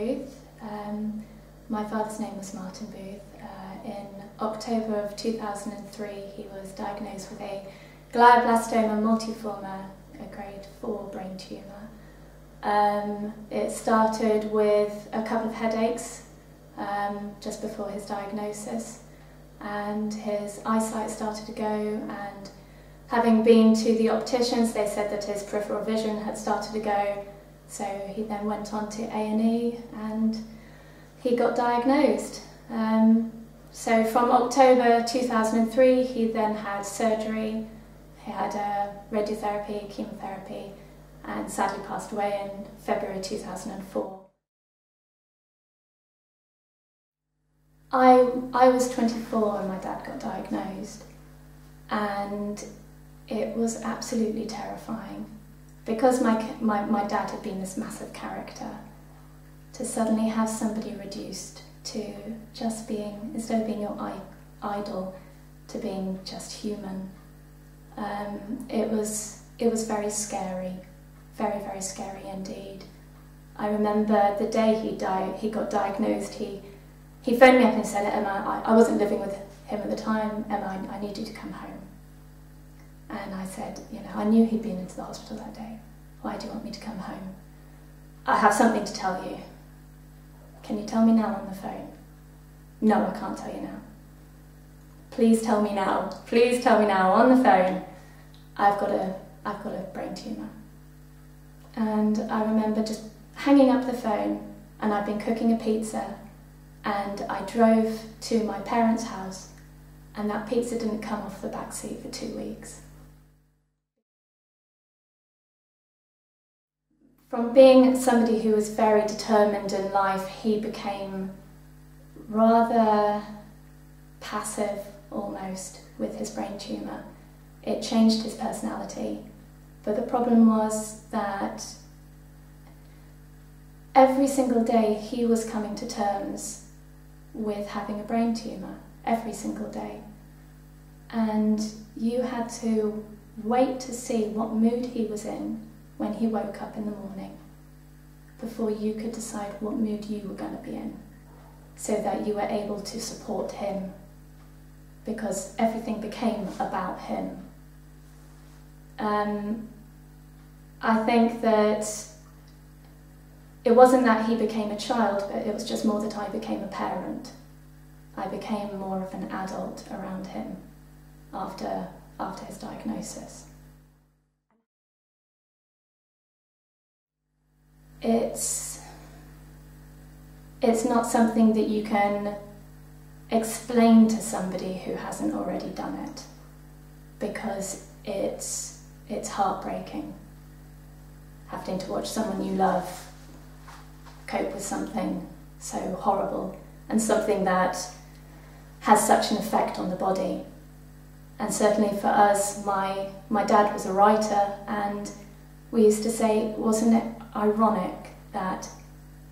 Booth. My father's name was Martin Booth. In October of 2003 he was diagnosed with a glioblastoma multiforme, a grade 4 brain tumour. It started with a couple of headaches just before his diagnosis, and his eyesight started to go, and having been to the opticians they said that his peripheral vision had started to go, so he then went on to A&E and he got diagnosed. So from October 2003 he then had surgery, he had radiotherapy, chemotherapy, and sadly passed away in February 2004. I was 24 when my dad got diagnosed, and it was absolutely terrifying because my dad had been this massive character. To suddenly have somebody reduced to just being, instead of being your idol, to being just human, it was very scary, very scary indeed. I remember the day he got diagnosed, he phoned me up and said, "Emma, I wasn't living with him at the time, Emma, I need you to come home." And I said, I knew he'd been into the hospital that day. "Why do you want me to come home?" "I have something to tell you." "Can you tell me now on the phone?" "No, I can't tell you now." "Please tell me now. Please tell me now on the phone. I've got a brain tumour." And I remember just hanging up the phone, and I'd been cooking a pizza, and I drove to my parents' house, and that pizza didn't come off the back seat for 2 weeks. From being somebody who was very determined in life, he became rather passive almost with his brain tumour. It changed his personality, but the problem was that every single day he was coming to terms with having a brain tumour, every single day. And you had to wait to see what mood he was in when he woke up in the morning before you could decide what mood you were going to be in, so that you were able to support him, because everything became about him. I think that it wasn't that he became a child, but it was just more that I became a parent. I became more of an adult around him after his diagnosis. It's not something that you can explain to somebody who hasn't already done it, because it's heartbreaking having to watch someone you love cope with something so horrible and something that has such an effect on the body. And certainly for us, my dad was a writer, and we used to say, wasn't it ironic that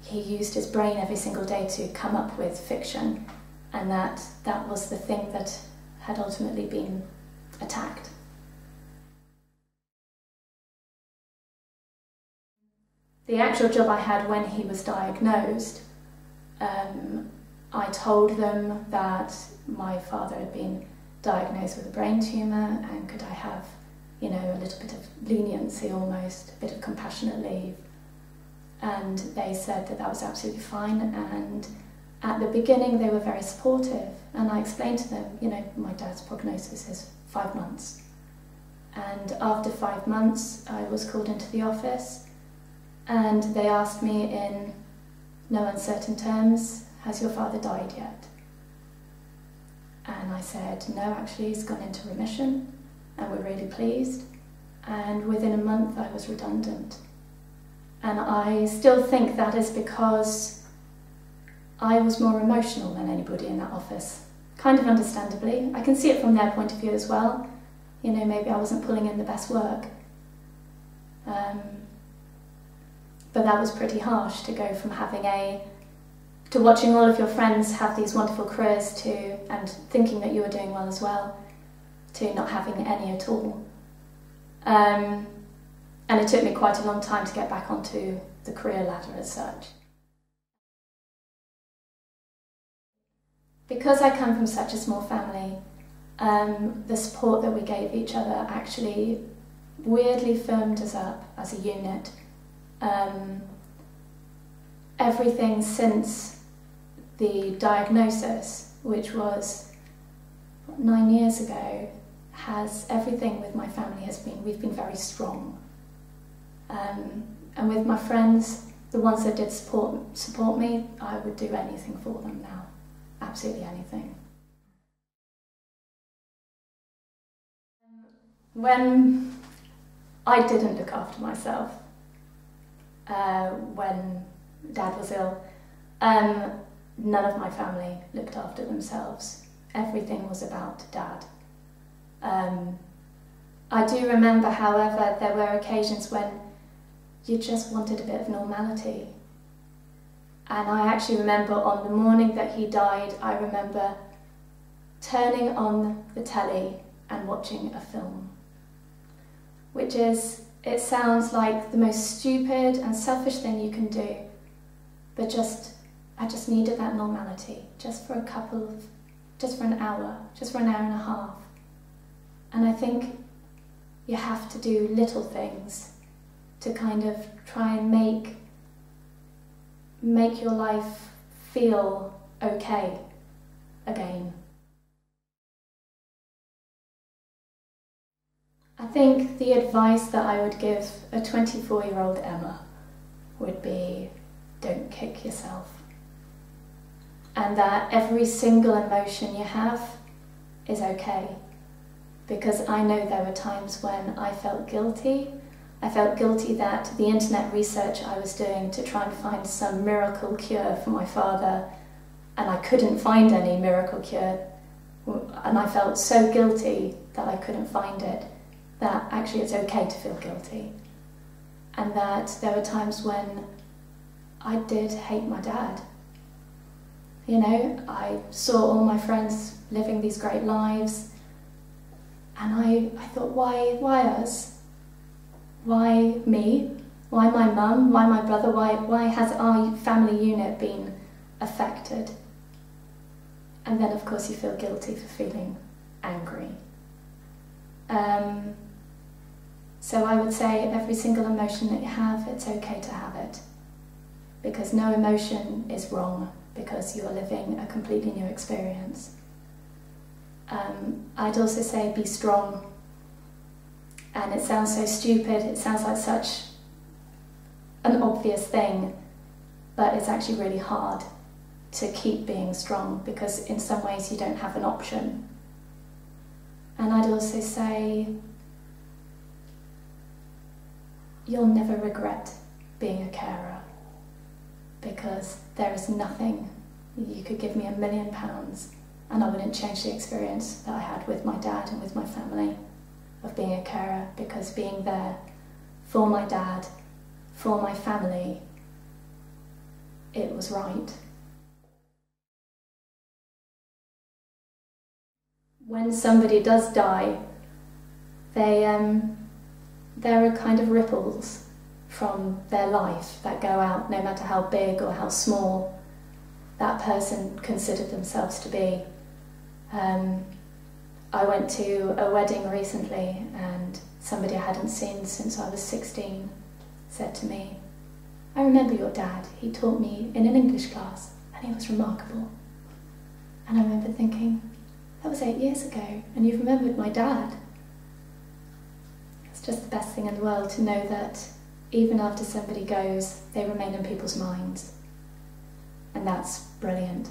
he used his brain every single day to come up with fiction, and that was the thing that had ultimately been attacked. The actual job I had when he was diagnosed, I told them that my father had been diagnosed with a brain tumour, and could I have, a little bit of leniency almost, a bit of compassionate leave. And they said that was absolutely fine, and at the beginning they were very supportive, and I explained to them, my dad's prognosis is 5 months. And after 5 months I was called into the office, and they asked me in no uncertain terms, "Has your father died yet?" And I said, "No, actually he's gone into remission, and we're really pleased." And within a month I was redundant. And I still think that is because I was more emotional than anybody in that office. Kind of understandably. I can see it from their point of view as well. Maybe I wasn't pulling in the best work. But that was pretty harsh, to go from to watching all of your friends have these wonderful careers and thinking that you were doing well as well, to not having any at all. And it took me quite a long time to get back onto the career ladder as such. Because I come from such a small family, the support that we gave each other actually weirdly firmed us up as a unit. Everything since the diagnosis, which was 9 years ago, everything with my family we've been very strong. And with my friends, the ones that did support me, I would do anything for them now. Absolutely anything. When I didn't look after myself, when Dad was ill, none of my family looked after themselves. Everything was about Dad. I do remember, however, there were occasions when you just wanted a bit of normality. And I actually remember on the morning that he died, I remember turning on the telly and watching a film. Which is, it sounds like the most stupid and selfish thing you can do, but I just needed that normality, just for an hour, just for an hour and a half. And I think you have to do little things to kind of try and make your life feel okay again. I think the advice that I would give a 24-year-old Emma would be, don't kick yourself. And that every single emotion you have is okay. Because I know there were times when I felt guilty. I felt guilty that the internet research I was doing to try and find some miracle cure for my father, and I couldn't find any miracle cure, and I felt so guilty that I couldn't find it, that actually it's okay to feel guilty. And that there were times when I did hate my dad. You know, I saw all my friends living these great lives, and I thought, why us? Why me? Why my mum? Why my brother? Why has our family unit been affected? And then of course you feel guilty for feeling angry. So I would say every single emotion that you have, it's okay to have it. Because no emotion is wrong, because you are living a completely new experience. I'd also say be strong. And it sounds so stupid, it sounds like such an obvious thing, but it's actually really hard to keep being strong, because in some ways you don't have an option. And I'd also say you'll never regret being a carer, because there is nothing. You could give me £1 million and I wouldn't change the experience that I had with my dad and with my family of being a carer, because being there for my dad, for my family, it was right. When somebody does die, there are kind of ripples from their life that go out, no matter how big or how small that person considered themselves to be. I went to a wedding recently, and somebody I hadn't seen since I was 16 said to me, "I remember your dad, he taught me in an English class and he was remarkable." And I remember thinking, that was 8 years ago and you've remembered my dad. It's just the best thing in the world to know that even after somebody goes, they remain in people's minds. And that's brilliant.